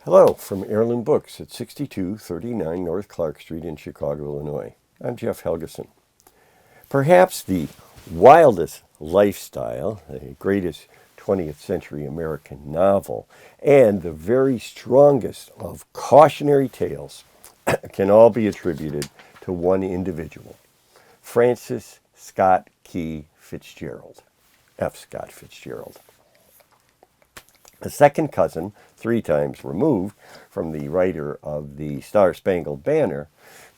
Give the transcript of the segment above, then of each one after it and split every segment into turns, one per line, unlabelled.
Hello from Heirloom Books at 6239 North Clark Street in Chicago, Illinois. I'm Jeff Helgeson. Perhaps the wildest lifestyle, the greatest 20th century American novel, and the very strongest of cautionary tales can all be attributed to one individual, Francis Scott Key Fitzgerald, F. Scott Fitzgerald. A second cousin, 3 times removed from the writer of the Star-Spangled Banner,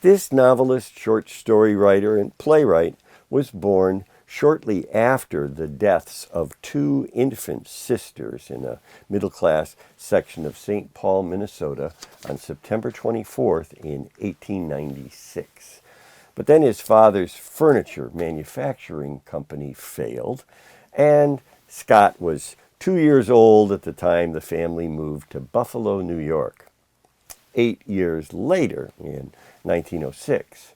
this novelist, short story writer, and playwright was born shortly after the deaths of 2 infant sisters in a middle-class section of St. Paul, Minnesota on September 24th in 1896. But then his father's furniture manufacturing company failed, and Scott was 2 years old at the time the family moved to Buffalo, New York. 8 years later, in 1906,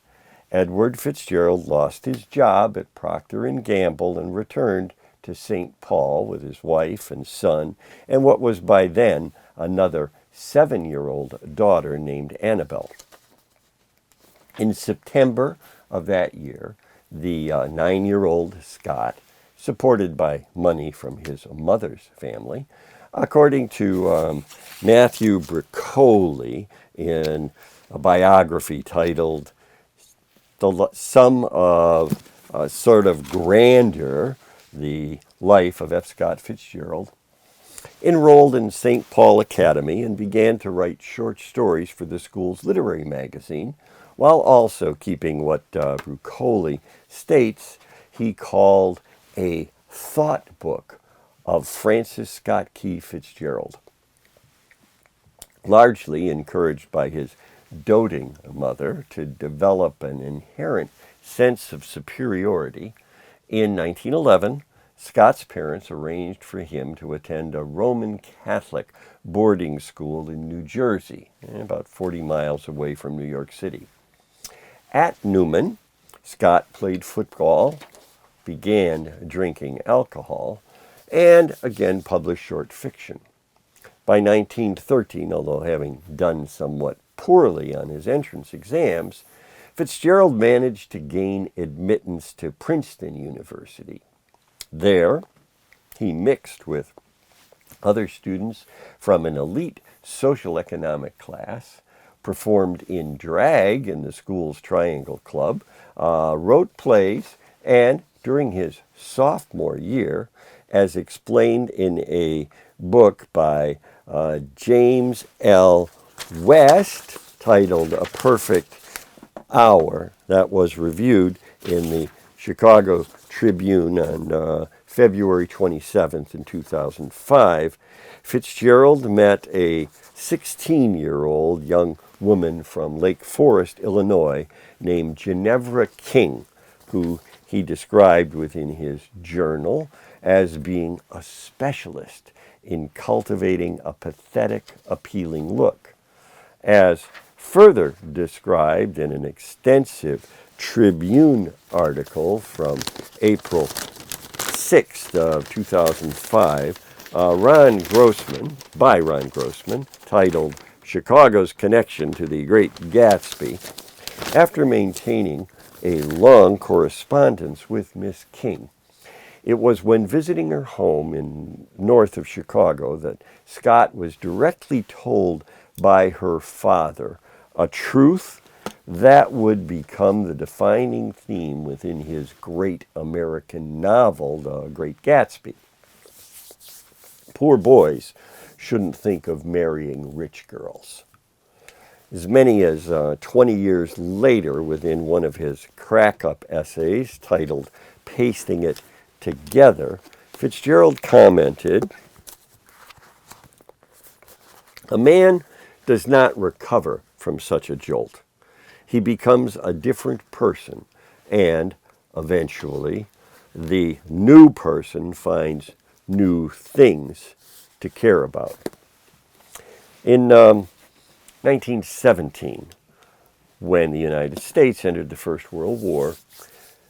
Edward Fitzgerald lost his job at Procter & Gamble and returned to St. Paul with his wife and son and what was by then another 7-year-old daughter named Annabelle. In September of that year, the 9-year-old Scott, supported by money from his mother's family, according to Matthew Briccoli in a biography titled The Sum of Sort of Grandeur, the Life of F. Scott Fitzgerald, enrolled in St. Paul Academy and began to write short stories for the school's literary magazine, while also keeping what Briccoli states he called a thought book of Francis Scott Key Fitzgerald. Largely encouraged by his doting mother to develop an inherent sense of superiority, in 1911, Scott's parents arranged for him to attend a Roman Catholic boarding school in New Jersey, about 40 miles away from New York City. At Newman, Scott played football, began drinking alcohol, and again published short fiction. By 1913, although having done somewhat poorly on his entrance exams, Fitzgerald managed to gain admittance to Princeton University. There, he mixed with other students from an elite social economic class, performed in drag in the school's Triangle Club, wrote plays, and during his sophomore year, as explained in a book by James L. West titled A Perfect Hour, that was reviewed in the Chicago Tribune on February 27th in 2005, Fitzgerald met a 16-year-old young woman from Lake Forest, Illinois, named Ginevra King, who he described within his journal as being a specialist in cultivating a pathetic, appealing look. As further described in an extensive Tribune article from April 6th of 2005, by Ron Grossman, titled Chicago's Connection to the Great Gatsby, after maintaining a long correspondence with Miss King. It was when visiting her home in north of Chicago that Scott was directly told by her father a truth that would become the defining theme within his great American novel, The Great Gatsby. Poor boys shouldn't think of marrying rich girls. As many as 20 years later, within one of his crack-up essays titled Pasting It Together, Fitzgerald commented, "A man does not recover from such a jolt. He becomes a different person, and eventually the new person finds new things to care about." In 1917, when the United States entered the First World War,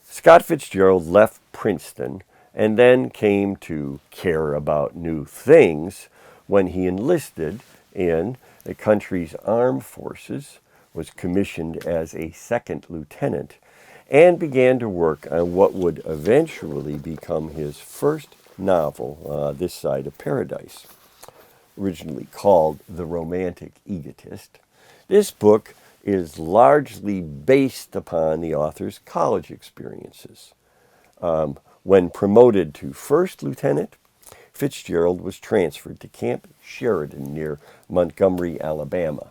Scott Fitzgerald left Princeton and then came to care about new things when he enlisted in the country's armed forces, was commissioned as a second lieutenant, and began to work on what would eventually become his first novel, This Side of Paradise, originally called The Romantic Egotist. This book is largely based upon the author's college experiences. When promoted to first lieutenant, Fitzgerald was transferred to Camp Sheridan near Montgomery, Alabama.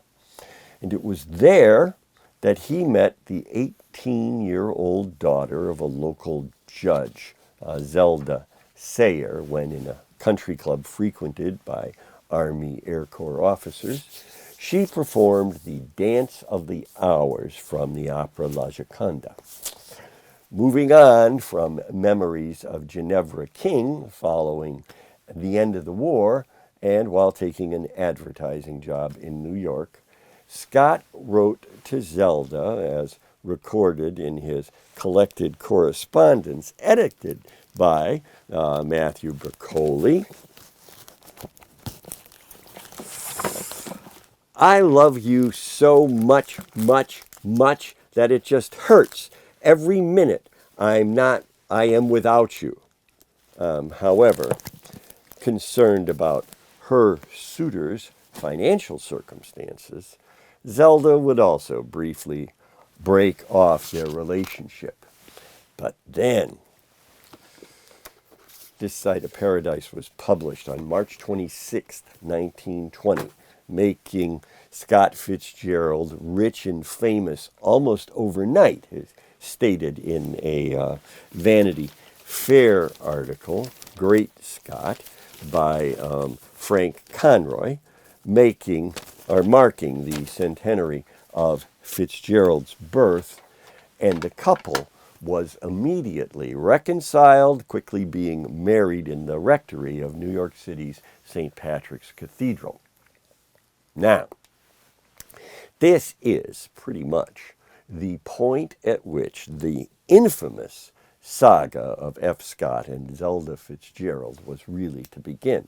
And it was there that he met the 18-year-old daughter of a local judge, Zelda Sayer, when in a country club frequented by Army Air Corps officers. She performed the Dance of the Hours from the opera La Gioconda. Moving on from memories of Ginevra King following the end of the war and while taking an advertising job in New York, Scott wrote to Zelda, as recorded in his collected correspondence, edited by Matthew Broccoli. I love you so much, much, much that it just hurts. Every minute I am without you. However, concerned about her suitor's financial circumstances, Zelda would also briefly break off their relationship. But then, This Side of Paradise was published on March 26, 1920, making Scott Fitzgerald rich and famous almost overnight, as stated in a Vanity Fair article, Great Scott, by Frank Conroy, marking the centenary of Fitzgerald's birth, and the couple was immediately reconciled, quickly being married in the rectory of New York City's St. Patrick's Cathedral. Now, this is pretty much the point at which the infamous saga of F. Scott and Zelda Fitzgerald was really to begin,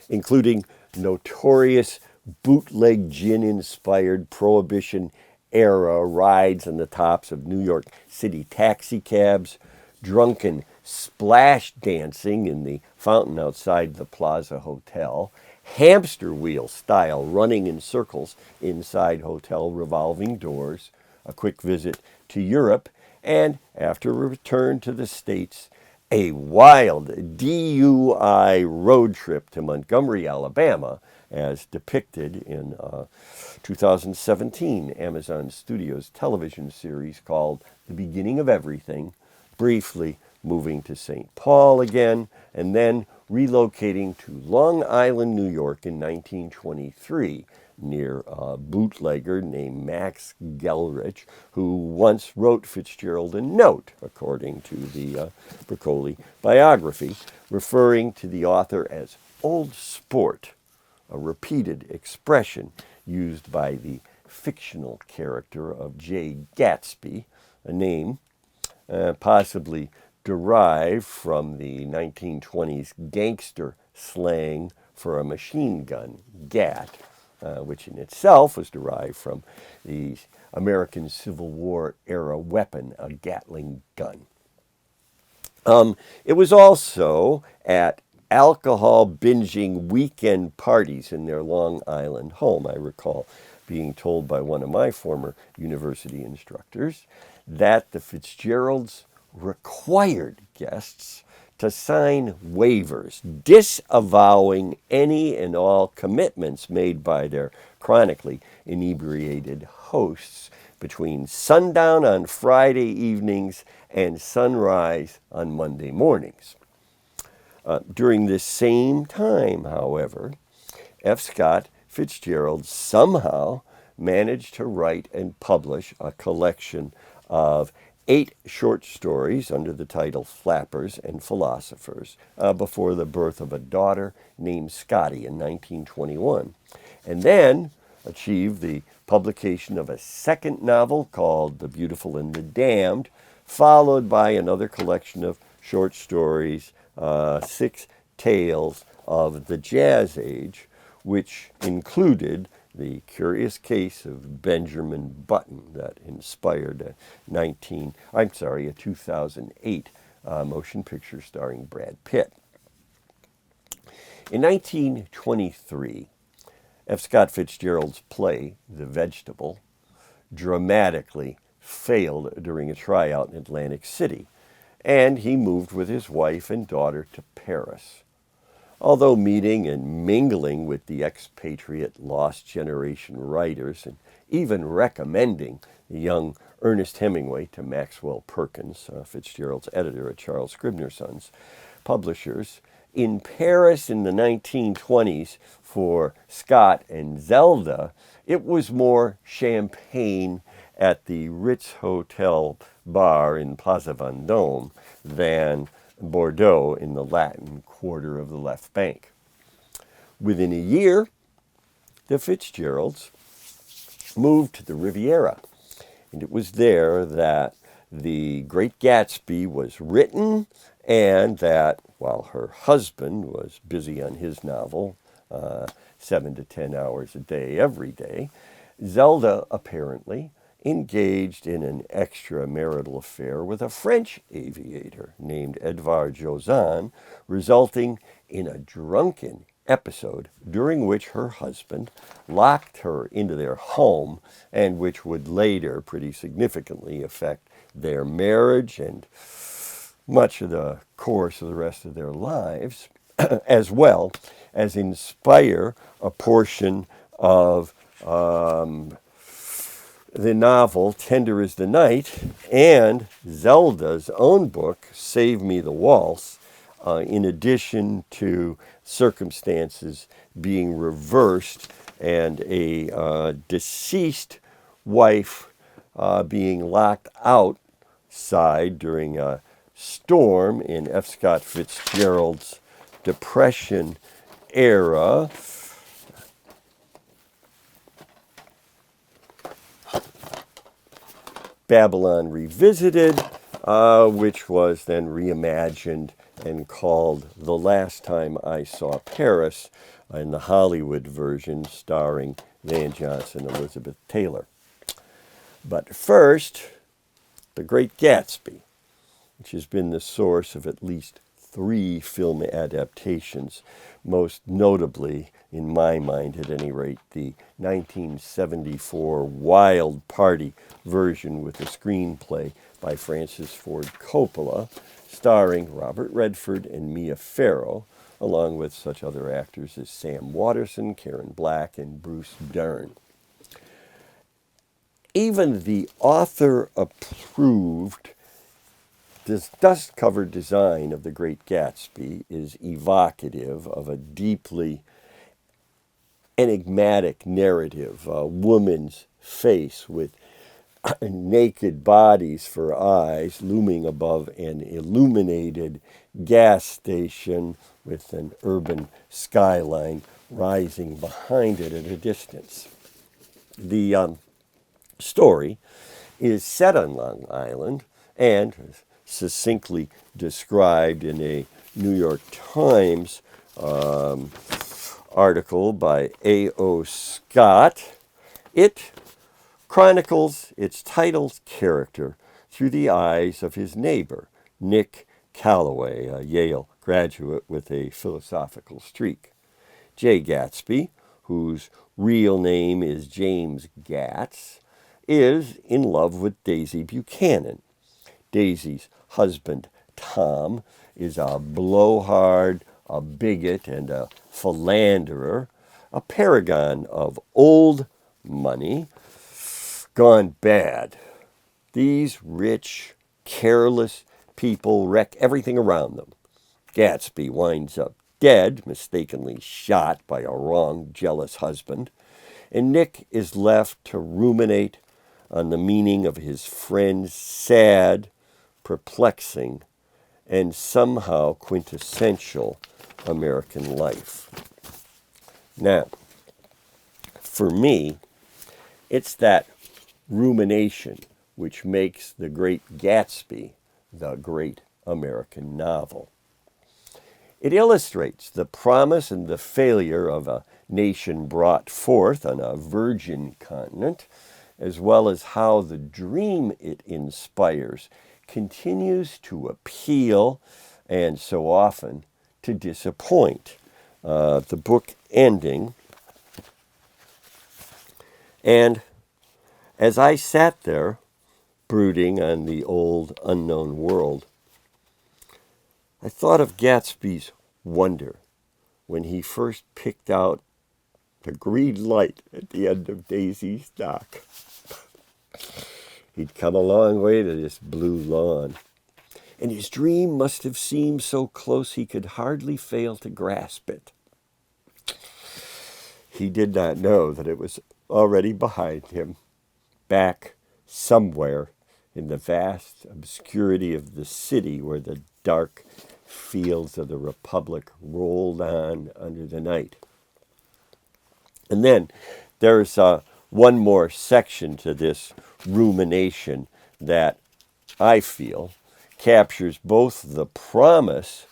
including notorious bootleg gin-inspired Prohibition-era rides on the tops of New York City taxicabs, drunken splash dancing in the fountain outside the Plaza Hotel, hamster wheel style running in circles inside hotel revolving doors, a quick visit to Europe, and after a return to the States, a wild DUI road trip to Montgomery, Alabama, as depicted in 2017 Amazon Studios television series called The Beginning of Everything, briefly moving to St. Paul again, and then relocating to Long Island, New York in 1923, near a bootlegger named Max Gelrich, who once wrote Fitzgerald a note, according to the Broccoli biography, referring to the author as old sport, a repeated expression used by the fictional character of Jay Gatsby, a name possibly derived from the 1920s gangster slang for a machine gun, Gat, which in itself was derived from the American Civil War era weapon, a Gatling gun. It was also at alcohol binging weekend parties in their Long Island home. I recall being told by one of my former university instructors that the Fitzgeralds required guests to sign waivers disavowing any and all commitments made by their chronically inebriated hosts between sundown on Friday evenings and sunrise on Monday mornings. During this same time, however, F. Scott Fitzgerald somehow managed to write and publish a collection of 8 short stories under the title Flappers and Philosophers before the birth of a daughter named Scotty in 1921, and then achieved the publication of a second novel called The Beautiful and the Damned, followed by another collection of short stories, 6 Tales of the Jazz Age, which included the curious case of Benjamin Button that inspired a 2008 motion picture starring Brad Pitt. In 1923, F. Scott Fitzgerald's play, The Vegetable, dramatically failed during a tryout in Atlantic City, and he moved with his wife and daughter to Paris. Although meeting and mingling with the expatriate Lost Generation writers and even recommending the young Ernest Hemingway to Maxwell Perkins, Fitzgerald's editor at Charles Scribner's Sons Publishers, in Paris in the 1920s for Scott and Zelda, it was more champagne at the Ritz Hotel bar in Plaza Vendôme than Bordeaux in the Latin Quarter of the left bank. Within a year, the Fitzgeralds moved to the Riviera, and it was there that The Great Gatsby was written, and that while her husband was busy on his novel, 7 to 10 hours a day every day, Zelda apparently engaged in an extramarital affair with a French aviator named Edouard Jozan, resulting in a drunken episode during which her husband locked her into their home and which would later pretty significantly affect their marriage and much of the course of the rest of their lives, as well as inspire a portion of the novel Tender is the Night and Zelda's own book, Save Me the Waltz, in addition to circumstances being reversed and a deceased wife being locked outside during a storm in F. Scott Fitzgerald's Depression era. Babylon Revisited, which was then reimagined and called The Last Time I Saw Paris in the Hollywood version starring Van Johnson and Elizabeth Taylor. But first, The Great Gatsby, which has been the source of at least 3 film adaptations, most notably, in my mind at any rate, the 1974 Wild Party version with a screenplay by Francis Ford Coppola, starring Robert Redford and Mia Farrow, along with such other actors as Sam Waterston, Karen Black, and Bruce Dern. Even the author-approved dust-covered design of The Great Gatsby is evocative of a deeply enigmatic narrative, a woman's face with naked bodies for eyes looming above an illuminated gas station with an urban skyline rising behind it at a distance. The story is set on Long Island and succinctly described in a New York Times article by A.O. Scott. It chronicles its title's character through the eyes of his neighbor, Nick Calloway, a Yale graduate with a philosophical streak. Jay Gatsby, whose real name is James Gatz, is in love with Daisy Buchanan. Daisy's husband, Tom, is a blowhard, a bigot, and a philanderer, a paragon of old money gone bad. These rich, careless people wreck everything around them. Gatsby winds up dead, mistakenly shot by a wrong, jealous husband, and Nick is left to ruminate on the meaning of his friend's sad, perplexing, and somehow quintessential American life. Now, for me, it's that rumination which makes The Great Gatsby the great American novel. It illustrates the promise and the failure of a nation brought forth on a virgin continent, as well as how the dream it inspires continues to appeal and so often to disappoint. The book ending. And as I sat there brooding on the old unknown world, I thought of Gatsby's wonder when he first picked out the green light at the end of Daisy's dock. He'd come a long way to this blue lawn, and his dream must have seemed so close he could hardly fail to grasp it. He did not know that it was already behind him, back somewhere in the vast obscurity of the city where the dark fields of the Republic rolled on under the night. And then there's one more section to this rumination that I feel captures both the promise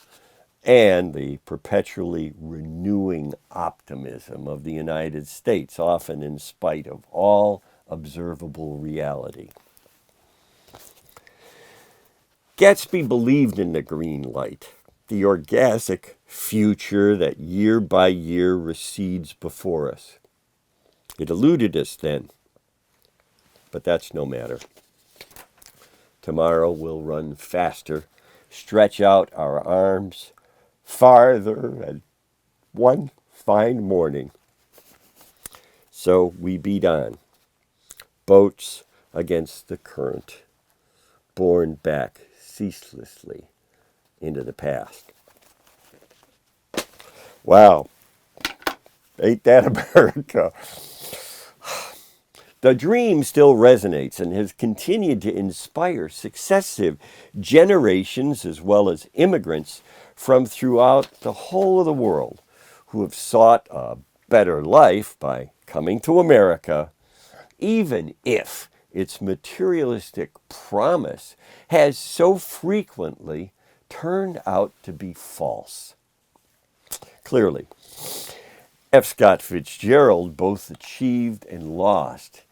and the perpetually renewing optimism of the United States, often in spite of all observable reality. Gatsby believed in the green light, the orgasmic future that year by year recedes before us. It eluded us then, but that's no matter. Tomorrow we'll run faster, stretch out our arms farther, and one fine morning. So we beat on, boats against the current, borne back ceaselessly into the past. Wow, ain't that America? The dream still resonates and has continued to inspire successive generations as well as immigrants from throughout the whole of the world who have sought a better life by coming to America, even if its materialistic promise has so frequently turned out to be false. Clearly, F. Scott Fitzgerald both achieved and lost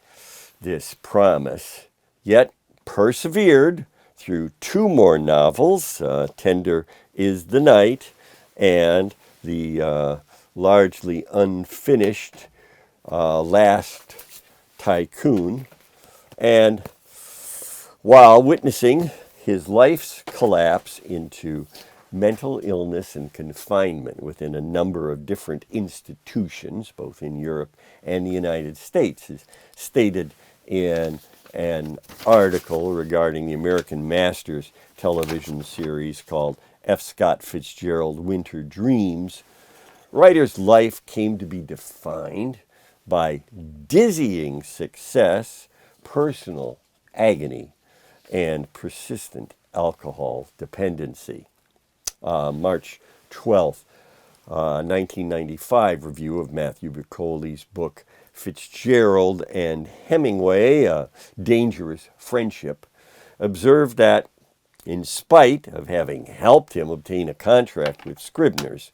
this promise, yet persevered through two more novels, Tender is the Night and the largely unfinished Last Tycoon, and while witnessing his life's collapse into mental illness and confinement within a number of different institutions, both in Europe and the United States, is stated in an article regarding the American Masters television series called F. Scott Fitzgerald Winter Dreams. Writer's life came to be defined by dizzying success, personal agony, and persistent alcohol dependency. March 12th, 1995 review of Matthew Bicoli's book Fitzgerald and Hemingway, A Dangerous Friendship, observed that in spite of having helped him obtain a contract with Scribner's,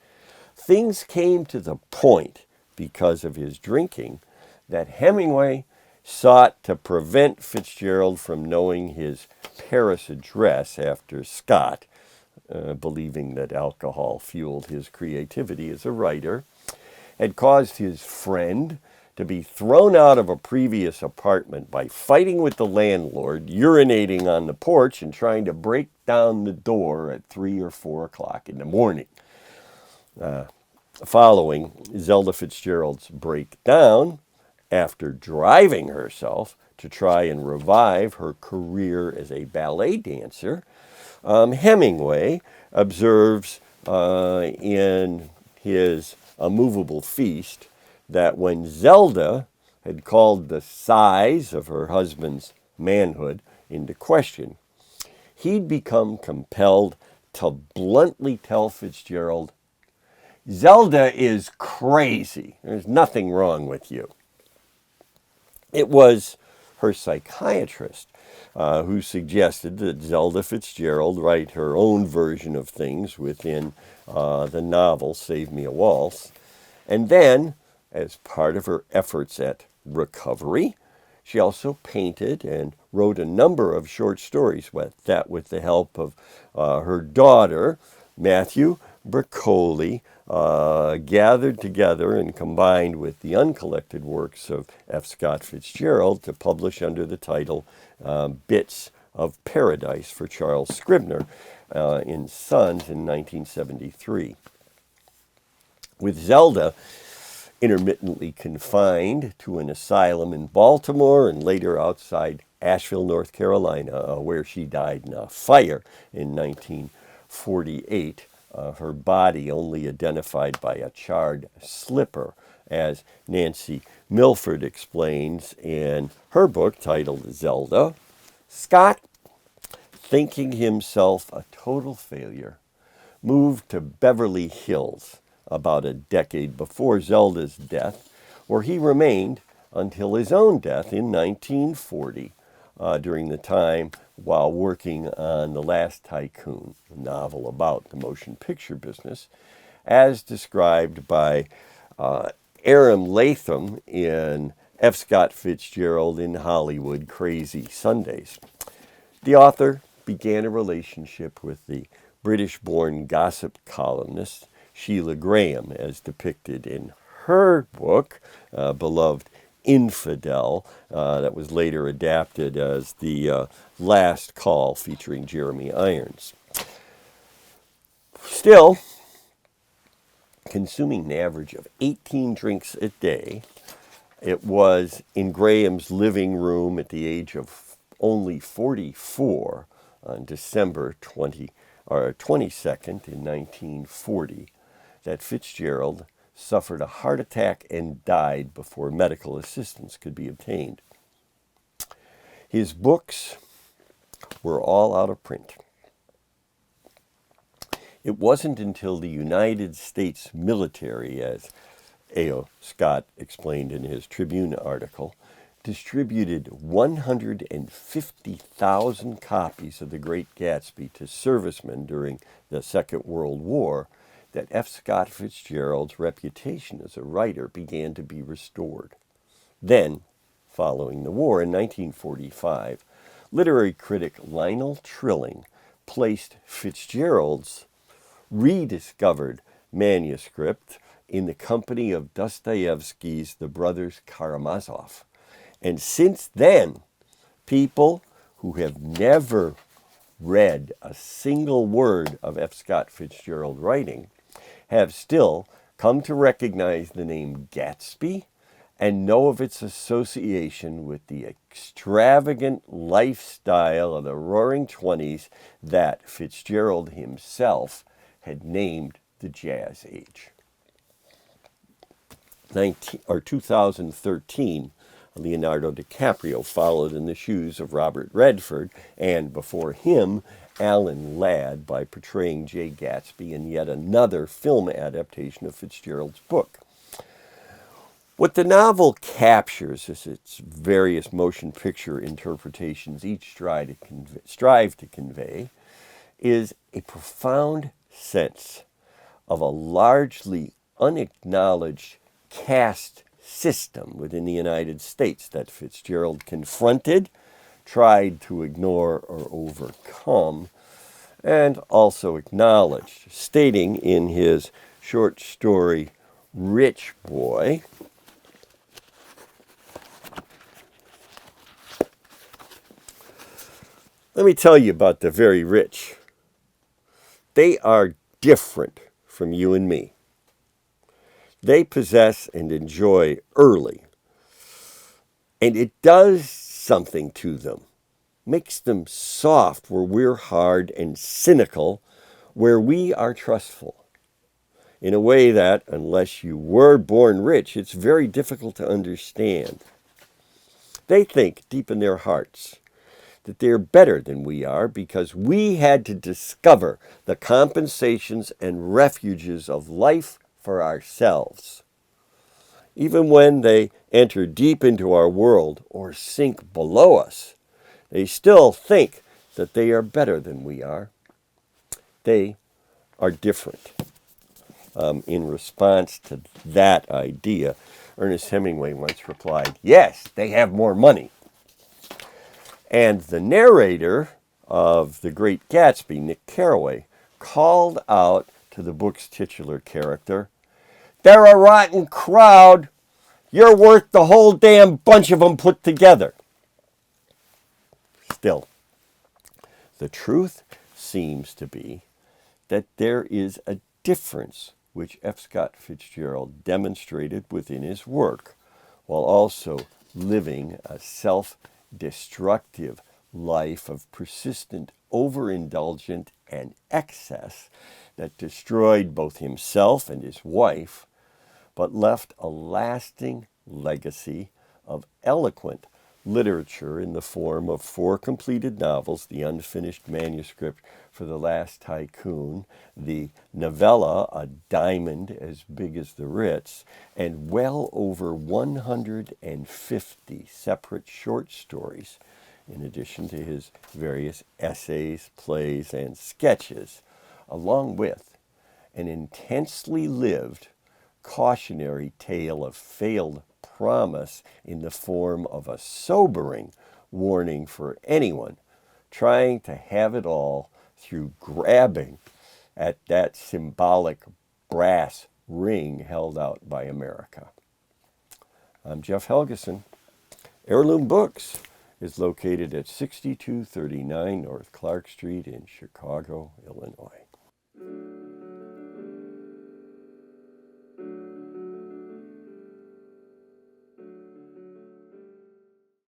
things came to the point, because of his drinking, that Hemingway sought to prevent Fitzgerald from knowing his Paris address after Scott, believing that alcohol fueled his creativity as a writer, had caused his friend to be thrown out of a previous apartment by fighting with the landlord, urinating on the porch, and trying to break down the door at 3 or 4 o'clock in the morning. Following Zelda Fitzgerald's breakdown, after driving herself to try and revive her career as a ballet dancer, Hemingway observes in his A Movable Feast that when Zelda had called the size of her husband's manhood into question, he'd become compelled to bluntly tell Fitzgerald, "Zelda is crazy. There's nothing wrong with you." It was her psychiatrist, who suggested that Zelda Fitzgerald write her own version of things within the novel Save Me a Waltz. And then, as part of her efforts at recovery, she also painted and wrote a number of short stories with the help of her daughter, Matthew Broccoli, gathered together and combined with the uncollected works of F. Scott Fitzgerald to publish under the title Bits of Paradise for Charles Scribner in Sons in 1973. With Zelda intermittently confined to an asylum in Baltimore and later outside Asheville, North Carolina, where she died in a fire in 1948, her body only identified by a charred slipper, as Nancy Milford explains in her book titled Zelda. Scott, thinking himself a total failure, moved to Beverly Hills about a decade before Zelda's death, where he remained until his own death in 1940, during the time while working on The Last Tycoon, a novel about the motion picture business, as described by Aram Latham in F. Scott Fitzgerald in Hollywood, Crazy Sundays. The author began a relationship with the British-born gossip columnist Sheila Graham, as depicted in her book, Beloved Infidel, that was later adapted as The Last Call, featuring Jeremy Irons. Still, consuming an average of 18 drinks a day, it was in Graham's living room at the age of only 44 on December 22nd in 1940 that Fitzgerald suffered a heart attack and died before medical assistance could be obtained. His books were all out of print. It wasn't until the United States military, as A.O. Scott explained in his Tribune article, distributed 150,000 copies of The Great Gatsby to servicemen during the Second World War, that F. Scott Fitzgerald's reputation as a writer began to be restored. Then, following the war in 1945, literary critic Lionel Trilling placed Fitzgerald's rediscovered manuscript in the company of Dostoevsky's The Brothers Karamazov. And since then, people who have never read a single word of F. Scott Fitzgerald writing have still come to recognize the name Gatsby and know of its association with the extravagant lifestyle of the Roaring Twenties that Fitzgerald himself had named the Jazz Age. 2013, Leonardo DiCaprio followed in the shoes of Robert Redford, and before him, Alan Ladd, by portraying Jay Gatsby in yet another film adaptation of Fitzgerald's book. What the novel captures as its various motion picture interpretations each strive to convey is a profound sense of a largely unacknowledged caste system within the United States that Fitzgerald confronted, tried to ignore or overcome, and also acknowledged, stating in his short story, Rich Boy, let me tell you about the very rich. They are different from you and me. They possess and enjoy early, and it does something to them. Makes them soft where we're hard and cynical where we are trustful. In a way that, unless you were born rich, it's very difficult to understand. They think deep in their hearts that they're better than we are because we had to discover the compensations and refuges of life for ourselves. Even when they enter deep into our world or sink below us, they still think that they are better than we are. They are different. In response to that idea, Ernest Hemingway once replied, "Yes, they have more money." And the narrator of The Great Gatsby, Nick Carraway, called out to the book's titular character, "They're a rotten crowd. You're worth the whole damn bunch of them put together." Still, the truth seems to be that there is a difference which F. Scott Fitzgerald demonstrated within his work, while also living a self-destructive life of persistent overindulgence and excess that destroyed both himself and his wife, but left a lasting legacy of eloquent literature in the form of 4 completed novels, the unfinished manuscript for The Last Tycoon, the novella A Diamond as Big as the Ritz, and well over 150 separate short stories, in addition to his various essays, plays, and sketches, along with an intensely lived cautionary tale of failed promise in the form of a sobering warning for anyone trying to have it all through grabbing at that symbolic brass ring held out by America. I'm Jeff Helgeson. Heirloom Books is located at 6239 North Clark Street in Chicago, Illinois.